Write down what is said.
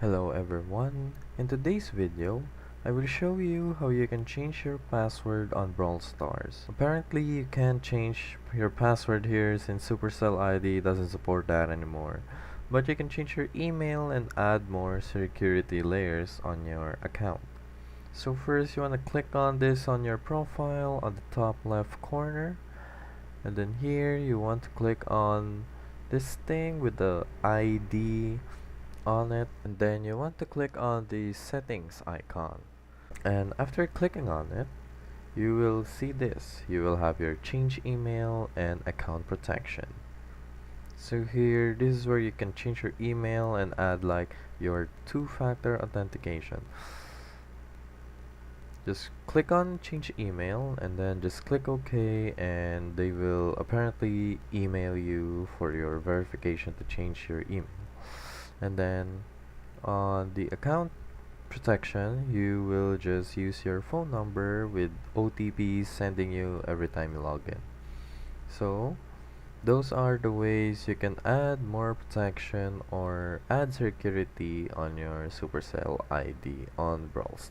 Hello everyone, in today's video, I will show you how you can change your password on Brawl Stars. Apparently you can't change your password here since Supercell ID doesn't support that anymore. But you can change your email and add more security layers on your account. So first you want to click on this on your profile on the top left corner. And then here you want to click on this thing with the ID on it, and then you want to click on the settings icon, and after clicking on it you will see this. You will have your change email and account protection. So here, this is where you can change your email and add like your two-factor authentication. Just click on change email and then just click OK, and they will apparently email you for your verification to change your email. And then on the account protection, you will just use your phone number with OTP sending you every time you log in. So those are the ways you can add more protection or add security on your Supercell ID on Brawl Stars.